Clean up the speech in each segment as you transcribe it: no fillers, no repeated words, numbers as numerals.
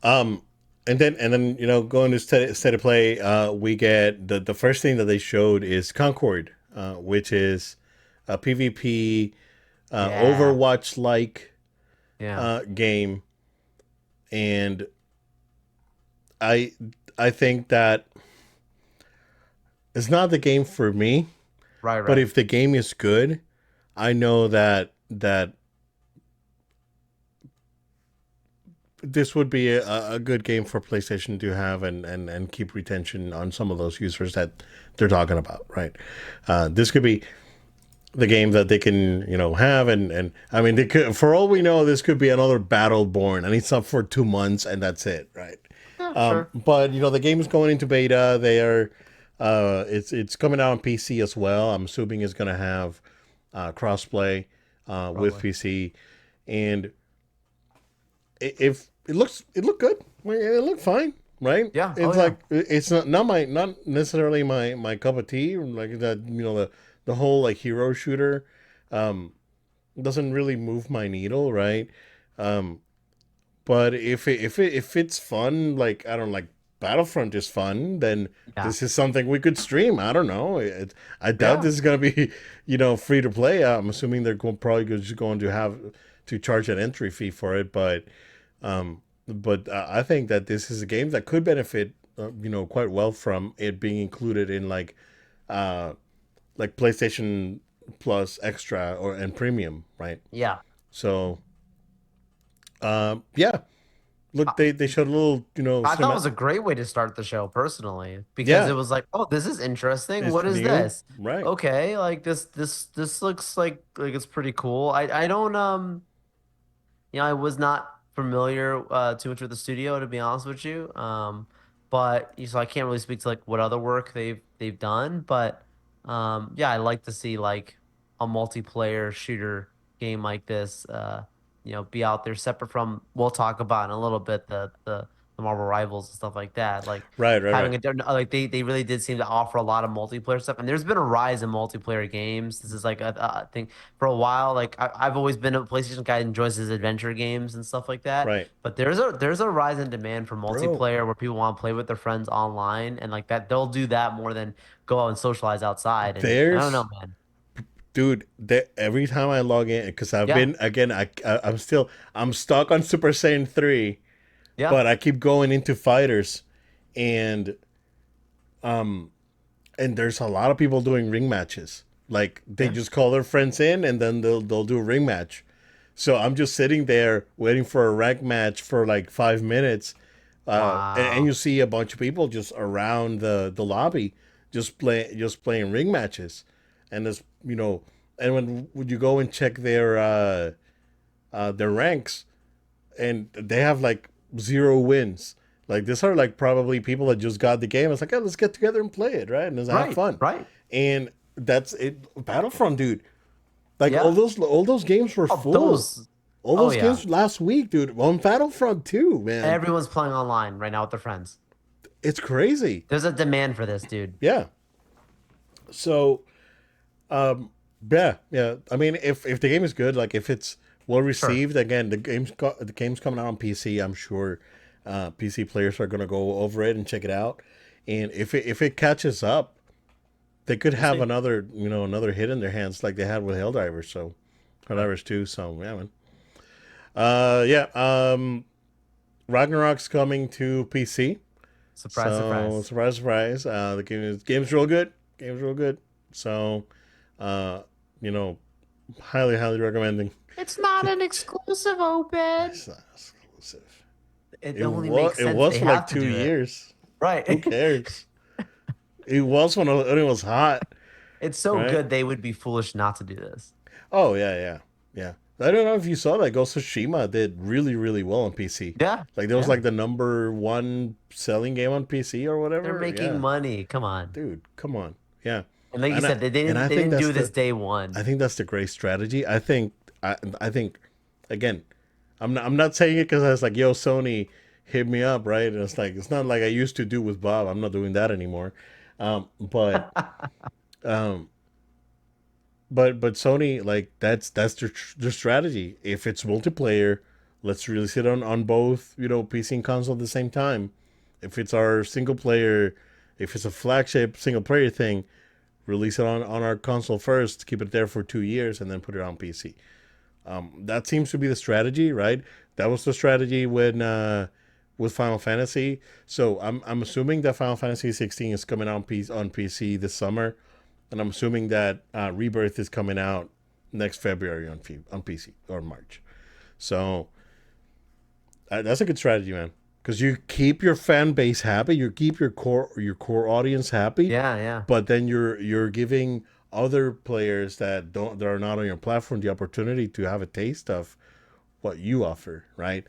Um, and then going to state of play, we get the first thing that they showed is Concord, which is a PvP Yeah. Overwatch like Yeah. game, and I I think that it's not the game for me. Right, But right. if the game is good, I know that this would be a good game for PlayStation to have and keep retention on some of those users that they're talking about, right? This could be the game that they can have and I mean they could, for all we know, this could be another Battleborn and it's up for 2 months and that's it, right? Yeah, sure. But the game is going into beta. They are it's coming out on PC as well. I'm assuming it's going to have crossplay with Probably. PC, and if it looked good, it looked fine, right? Yeah. Oh It's yeah. like it's not necessarily my cup of tea. Like that, the whole like hero shooter doesn't really move my needle, right? Um, but if it's fun, like I don't like Battlefront is fun, then Yeah. this is something we could stream. I don't know. I doubt Yeah. this is gonna be free to play. I'm assuming they're probably just going to have to charge an entry fee for it, but I think that this is a game that could benefit quite well from it being included in uh like PlayStation Plus Extra or and Premium, right? Yeah. So yeah, look, I, they showed a little I thought it cinema. was a great way to start the show personally because it Yeah, was like, oh, this is interesting. it's What is new, this? right? Okay, like this looks like it's pretty cool. I don't I was not familiar too much with the studio to be honest with you. But so I can't really speak to like what other work they've done, but yeah, I like to see like a multiplayer shooter game like this be out there separate from we'll talk about in a little bit the Marvel Rivals and stuff like that. Like Right, right, right. having a different like they really did seem to offer a lot of multiplayer stuff and there's been a rise in multiplayer games. This is like a thing for a while. Like I've always been a PlayStation guy that enjoys his adventure games and stuff like that. Right. But there's a rise in demand for Bro, multiplayer where people want to play with their friends online and like that they'll do that more than go out and socialize outside. And I don't know, there's man. dude, that every time I log in, because I've Yeah, been again, I'm stuck on Super Saiyan 3, yeah, but I keep going into fighters, and um and there's a lot of people doing ring matches. Like they yeah. just call their friends in and then they'll do a ring match. So I'm just sitting there waiting for a rank match for like 5 minutes, and you Wow. see a bunch of people just around the lobby, just playing ring matches, and there's and when would you go and check their ranks, and they have like 0 wins. Like these are like probably people that just got the game. It's like, hey, let's get together and play it, right? And let's have Right, fun. right. And that's it. Battlefront, dude. Like Yeah. all those games were Oh, full. those. All Oh those yeah. games last week, dude. On Battlefront 2, man. Everyone's playing online right now with their friends. It's crazy. There's a demand for this, dude. Yeah. So, um, yeah, yeah. I mean, if the game is good, like if it's well Sure. received, again, the game's coming out on PC. I'm sure PC players are gonna go over it and check it out. And if it catches up, they could We'll have see. another hit in their hands like they had with Helldivers. So Sure. Helldivers 2. So yeah, man. Yeah. Ragnarok's coming to PC. Surprise, So surprise. surprise, surprise. The game's real good. Game's real good. So, uh, you know, highly, highly recommending. It's not an exclusive open. It's not exclusive. It It only was makes it sense. was They for like have to two do it. years. Who Right. cares? It was when it was hot, It's so right? good they would be foolish not to do this. Oh yeah, yeah, yeah. I don't know if you saw that Ghost of Tsushima did really, really well on PC. Yeah. Like that was Yeah. like the number one selling game on PC or They're whatever. making Yeah, money. Come on. dude, come on. Yeah, And like you and I said, they and didn't I they think didn't that's do this the day I one. think that's the great strategy. I think again, I'm not saying it because I was like, yo, Sony, hit me up, right? And it's like it's not like I used to do with Bob. I'm not doing that anymore. But um, but Sony, like that's their strategy. If it's multiplayer, Let's release it on both, PC and console at the same time. If it's our single player, if it's a flagship single player thing, release it on our console first, keep it there for 2 years, and then put it on PC. That seems to be the strategy, right? That was the strategy when with Final Fantasy. So I'm assuming that Final Fantasy 16 is coming out on PC this summer, and I'm assuming that Rebirth is coming out next February on PC or March. So that's a good strategy, man. Because you keep your fan base happy, you keep your core audience happy, Yeah, yeah. but then you're giving other players that are not on your platform the opportunity to have a taste of what you offer, right?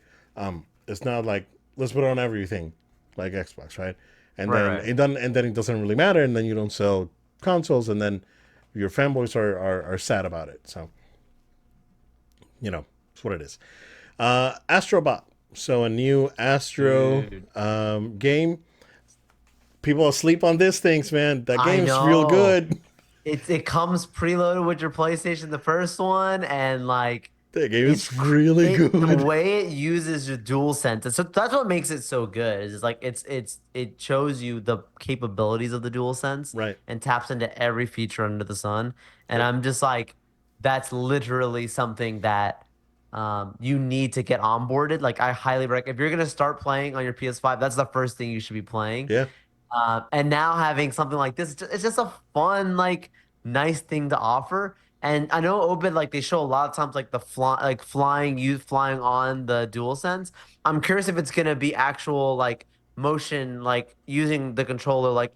It's not like let's put on everything like Xbox, right? And Right, then right. it doesn't really matter, and then you don't sell consoles, and then your fanboys are sad about it. So it's what it is. Astrobot. So a new Astro Dude. game. People asleep on these things, man. That I game's real know. good. It comes preloaded with your PlayStation, the first one, and like That game is really the good. way it uses your dual senses. So that's what makes it so good. Is like it shows you the capabilities of the dual sense Right. and taps into every feature under the sun. And Yep. I'm just like, that's literally something that you need to get onboarded. Like I highly recommend if you're gonna start playing on your PS5, that's the first thing you should be playing. Yeah. And now having something like this, it's just a fun, like, nice thing to offer. And I know Obid, like, they show a lot of times, like, you flying on the dual sense. I'm curious if it's gonna be actual, like, motion, like, using the controller, like,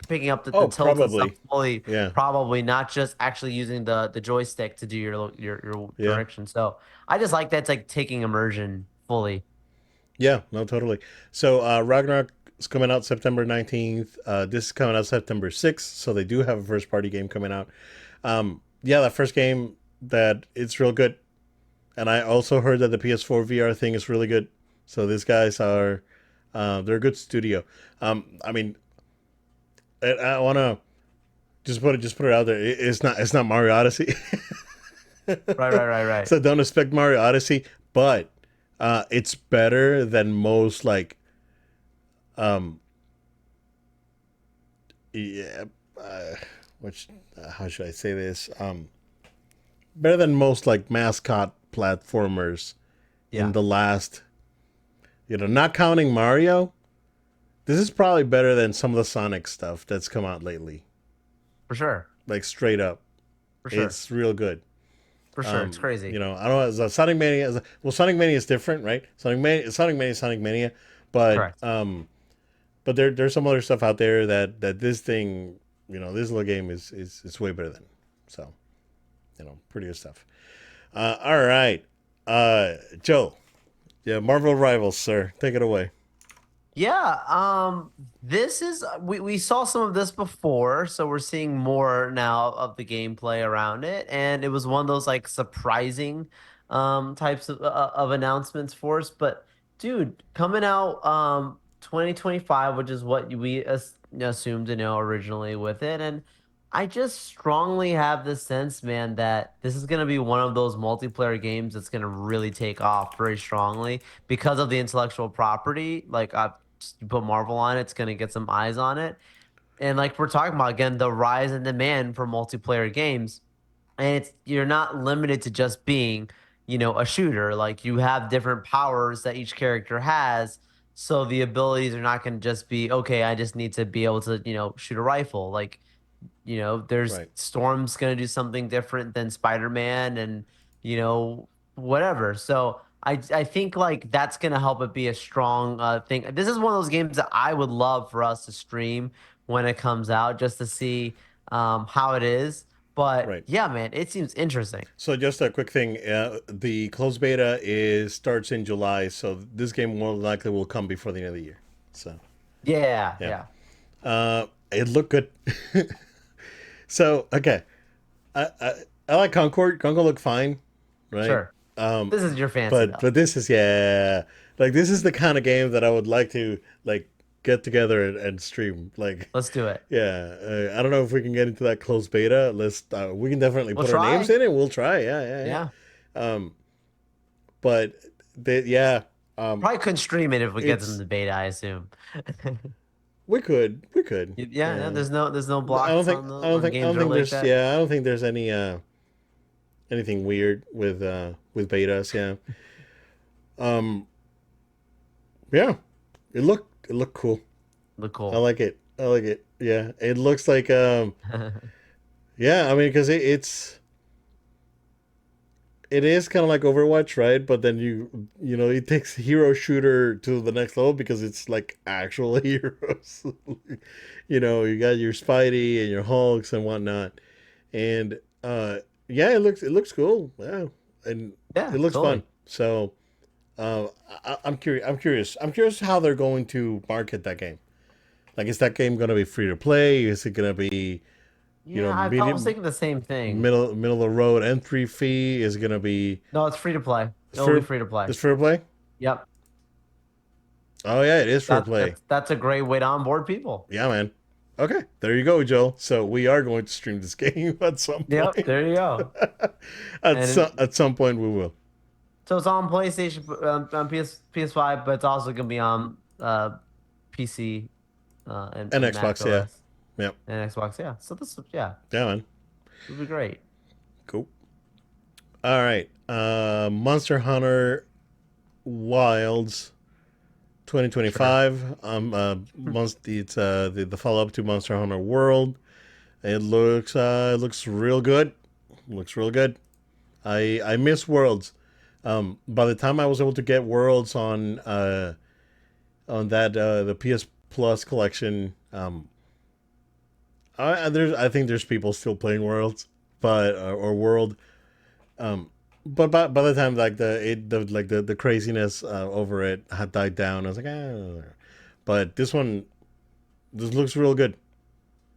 picking up the Oh, tilts and stuff probably. fully, Yeah. probably not just actually using the joystick to do your Yeah. direction. So I just like that's like taking immersion fully. Yeah. No, totally. So Ragnarok is coming out September 19th. This is coming out September 6th. So they do have a first party game coming out. Yeah, that first game that it's real good. And I also heard that the PS4 VR thing is really good. So these guys are they're a good studio. I mean, I want to just put it out there. It's not Mario Odyssey. Right, right, right, right. So don't expect Mario Odyssey, but it's better than most like um yeah which how should I say this better than most like mascot platformers in Yeah, the last, not counting Mario. This is probably better than some of the Sonic stuff that's come out lately. for sure. Like straight up, For sure. it's real good. For sure. It's crazy. I don't know. As a Sonic Mania, well, Sonic Mania is different, right? Sonic Mania, but Correct. there's some other stuff out there that this thing, this little game is way better than. So, pretty good stuff. All right, Joe. Yeah, Marvel Rivals, sir. Take it away. Yeah, this is we saw some of this before, so we're seeing more now of the gameplay around it, and it was one of those like surprising types of announcements for us. But dude, coming out 2025, which is what we assumed to know originally with it, and I just strongly have the sense, man, that this is gonna be one of those multiplayer games that's gonna really take off very strongly because of the intellectual property. Like you put Marvel on it, it's gonna get some eyes on it. And like we're talking about again, the rise in demand for multiplayer games. And it's you're not limited to just being, a shooter. Like you have different powers that each character has. So the abilities are not gonna just be, okay, I just need to be able to, shoot a rifle. Like, there's Right. Storm's gonna do something different than Spider-Man and, whatever. So I think like that's gonna help it be a strong thing. This is one of those games that I would love for us to stream when it comes out just to see how it is. But Right. yeah, man, it seems interesting. So just a quick thing. The closed beta is starts in July, so this game more likely will come before the end of the year. So Yeah, yeah, yeah, it looked good. So okay, I like Concord. Concord looked fine, right? sure. This is your fancy But though. but this is, yeah, like this is the kind of game that I would like to like get together and stream. Like, Let's do it. yeah, I don't know if we can get into that closed beta. We can definitely We'll put our names try. in it. We'll try. Yeah, yeah, Yeah. yeah. But yeah. Probably couldn't stream it if we get to It's the beta, I assume. we could, Yeah, yeah. yeah. There's no I don't blocks think on I don't think I games don't that are think like there's that. yeah I don't think there's any anything weird with betas. Yeah. Um. Yeah. It looked cool. Look I cool. like it. I like it. Yeah. It looks like yeah. I mean, because it is kind of like Overwatch, right? But then you know it takes hero shooter to the next level because it's like actual heroes. You know, you got your Spidey and your Hulks and whatnot, and yeah, it looks cool. Yeah, and Yeah, it looks fun. totally. So I'm curious. I'm curious. I'm curious how they're going to market that game. Like, is that game going to be free to play? Is it going to be Yeah, I was medium, thinking the same thing. middle of the road entry fee? Is it going to be No, it's free to play. It will be for free to play. it's free to play? Yep. Oh yeah, it is free to That play. that's a great way to onboard people. Yeah, man. Okay, there you go, Joe. So we are going to stream this game at some Yep, point. there you go. at And some at some point we will. so it's on PlayStation, on PS5, but it's also gonna be on PC, And and Mac Xbox, yeah. OS Yep. and Xbox. Yeah. So this, yeah, Yeah, man. it'll be great. Cool. All right. Monster Hunter Wilds Sure. 2025. It's the follow up to Monster Hunter World. It looks real good. Looks real good. I miss Worlds. By the time I was able to get Worlds on that the PS Plus collection, I think there's people still playing Worlds, but or World. Um, but by the time like the craziness over it had died down, I was like, But this looks real good.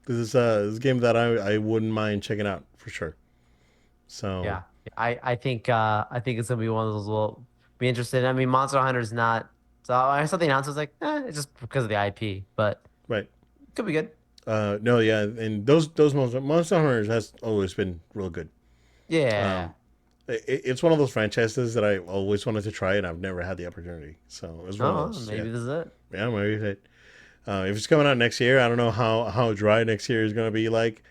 This is a game that I wouldn't mind checking out for sure. So Yeah, I think it's gonna be one of those we'll be interested in. I mean, Monster Hunter's not. So I saw the announcement, I was like, it's just because of the IP, but right. it could be good. No, yeah, and those Monster Hunters has always been real good. Yeah. Um, it's one of those franchises that I always wanted to try, and I've never had the opportunity. So it's one of Oh, those. Yeah, maybe this is it. yeah, maybe if it's coming out next year, I don't know how dry next year is going to be like.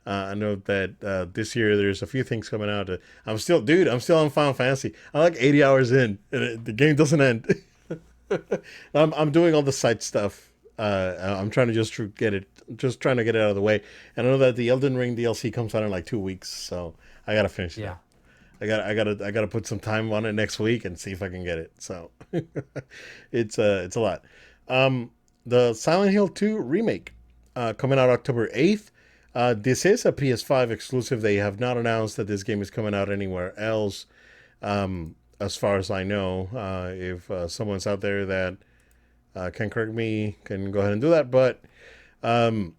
I know that this year there's a few things coming out. I'm still on Final Fantasy. I'm like 80 hours in, and the game doesn't end. I'm doing all the side stuff. I'm trying to just trying to get it out of the way. And I know that the Elden Ring DLC comes out in like 2 weeks, so I gotta finish it Yeah. up. I gotta put some time on it next week and see if I can get it. So it's a lot. Um, the Silent Hill 2 remake coming out October 8th. This is a PS5 exclusive. They have not announced that this game is coming out anywhere else. As far as I know, if someone's out there that can correct me, can go ahead and do that. But um,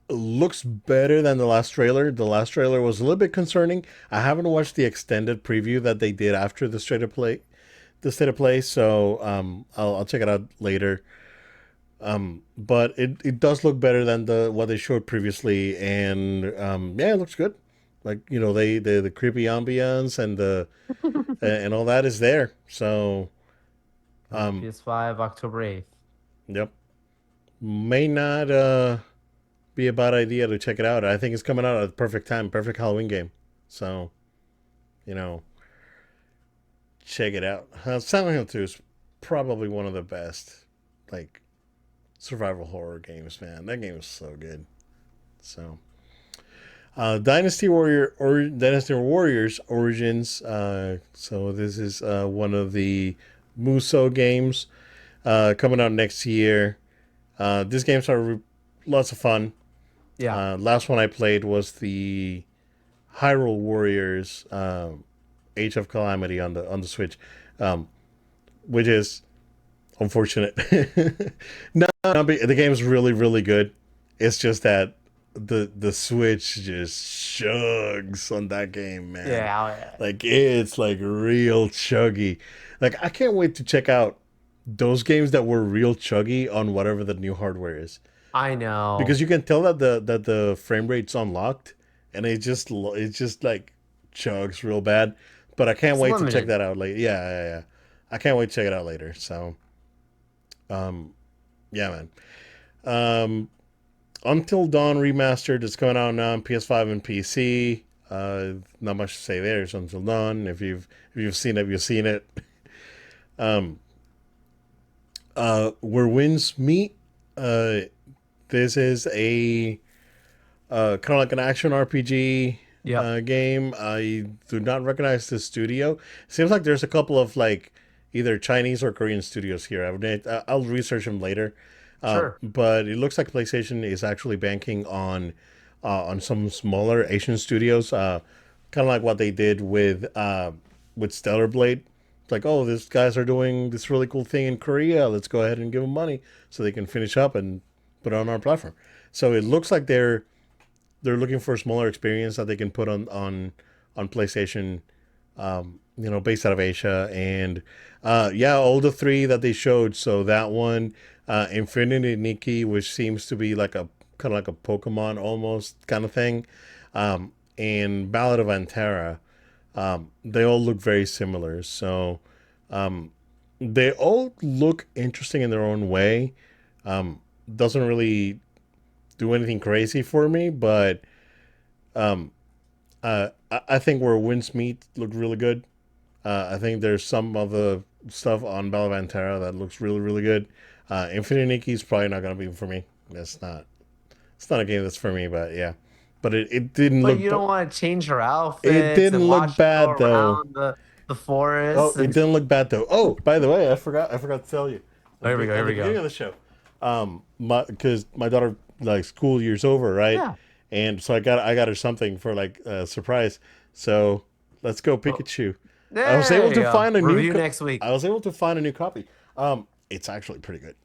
looks better than the last trailer. The last trailer was a little bit concerning. I haven't watched the extended preview that they did after the state of play. So I'll check it out later. But it does look better than what they showed previously, and yeah, it looks good. Like the creepy ambience and all that is there. So um, PS5 October 8th. yep, may not be a bad idea to check it out. I think it's coming out at the perfect time, perfect Halloween game. So you know, check it out. Silent Hill 2 is probably one of the best like survival horror games. Man, that game is so good. So. Dynasty Warriors Origins. So this is one of the Muso games coming out next year. These games are lots of fun. Yeah. Last one I played was the Hyrule Warriors Age of Calamity on the Switch, um, which is unfortunate. No, the game's really good. It's just that the Switch just chugs on that game, man. Yeah. Like it's like real chuggy. Like I can't wait to check out those games that were real chuggy on whatever the new hardware is, I know. because you can tell that the frame rate's unlocked, and it just like chugs real bad. but I can't It's wait to check limited. that out later. Yeah, yeah, yeah. I can't wait to check it out later. So, um, yeah, man. Um, Until Dawn remastered is coming out now on PS5 and PC. Not much to say there. It's Until Dawn. If you've seen it, you've seen it. Um, where winds meet. Uh, this is a kind of like an action RPG Yep. game. I do not recognize the studio. Seems like there's a couple of like either Chinese or Korean studios here. I'll research them later. Sure. But it looks like PlayStation is actually banking on some smaller Asian studios, kind of like what they did with Stellar Blade. It's like, oh, these guys are doing this really cool thing in Korea. Let's go ahead and give them money so they can finish up and put it on our platform. So it looks like they're looking for a smaller experience that they can put on PlayStation, based out of Asia. And yeah, all the three that they showed. So that one, Infinity Nikki, which seems to be like a kind of like a Pokemon almost kind of thing, and Ballad of Antera. They all look very similar. So they all look interesting in their own way. Doesn't really do anything crazy for me, but um, I think where Winds meet looked really good. I think there's some of the stuff on Bellavantera that looks really, really good. Infinity Nikki is probably not going to be for me. It's not. It's not a game that's for me, but yeah. But it didn't But look. you don't want to change her It outfits didn't and look watch her go bad though. around the Oh, forest it and didn't look bad though. Oh, by the way, I forgot. I forgot to tell you oh, here we go, at here the we beginning go. of the show. Because my daughter like school year's over, right? Yeah. And so I got her something for like a surprise. So let's go Oh, Pikachu. I was able there you to go. find a new. Review next week. I was able to find a new copy. It's actually pretty good.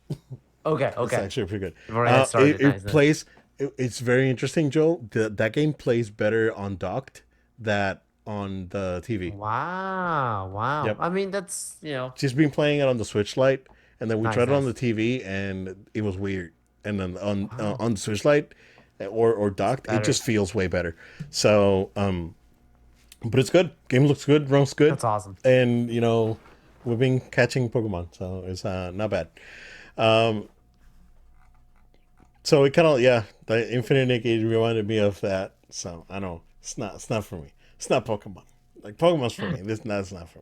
Okay, It's okay. actually pretty good. You've already had It, started. it Nice, nice. plays. It's very interesting, Joel. That game plays better on docked than on the TV. Wow, wow. Yep. I mean, that's, She's been playing it on the Switch Lite, and then we nice, tried it on the nice. TV, and it was weird. And then Wow. on the Switch Lite or It's docked, it better. just feels way better. So, but it's good. Game looks good, runs good, That's awesome. and we've been catching Pokemon, so it's not bad. Um, so it kind of yeah, the Infinite Nick reminded me of that. So I know it's not for me. It's not Pokemon. Like Pokemon's for me. That's not for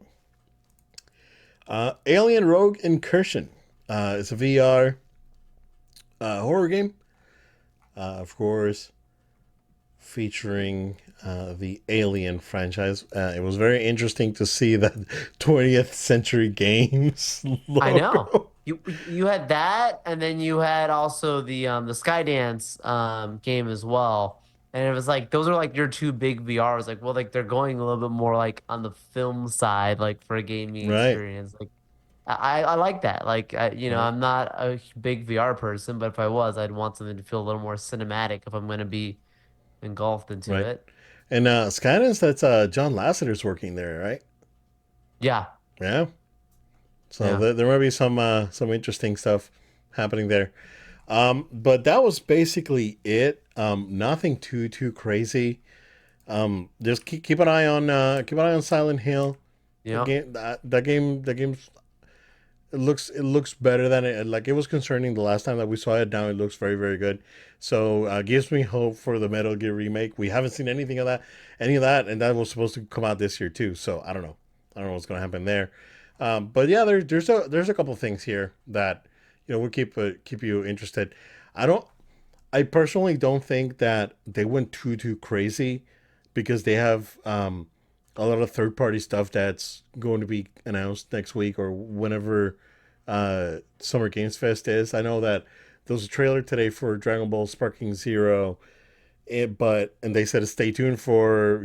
me. Alien Rogue Incursion. It's a VR horror game, of course, featuring the Alien franchise. It was very interesting to see that 20th Century Games I know. logo. You had that, and then you had also the Skydance game as well. And it was like those are like your two big VRs. Like, well, like they're going a little bit more like on the film side, like for a gaming Right, experience. Like I like that. Like right, I'm not a big VR person, but if I was, I'd want something to feel a little more cinematic if I'm gonna be engulfed into right. it. And Skydance, that's John Lasseter's working there, right? Yeah, Yeah. So yeah. there might be some interesting stuff happening there. But that was basically it. Nothing too crazy. Just keep an eye on Silent Hill. You know, That game it looks better than it like it was concerning the last time that we saw it. Now it looks very very good. So gives me hope for the Metal Gear remake. We haven't seen any of that, and that was supposed to come out this year too. So I don't know what's going to happen there. But yeah, there's a couple things here that will keep you interested. I don't. I personally don't think that they went too crazy because they have a lot of third party stuff that's going to be announced next week or whenever Summer Games Fest is. I know that there was a trailer today for Dragon Ball Sparking Zero, and they said stay tuned for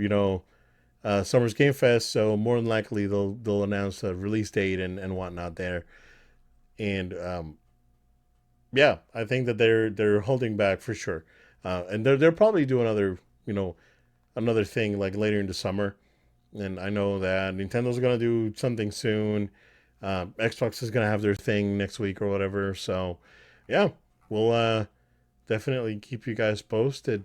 Summer's Game Fest. So more than likely they'll announce a release date and whatnot there. And yeah, I think that they're holding back for sure, and they'll probably do another thing like later in the summer. And I know that Nintendo's gonna do something soon. Xbox is gonna have their thing next week or whatever. So yeah, we'll definitely keep you guys posted.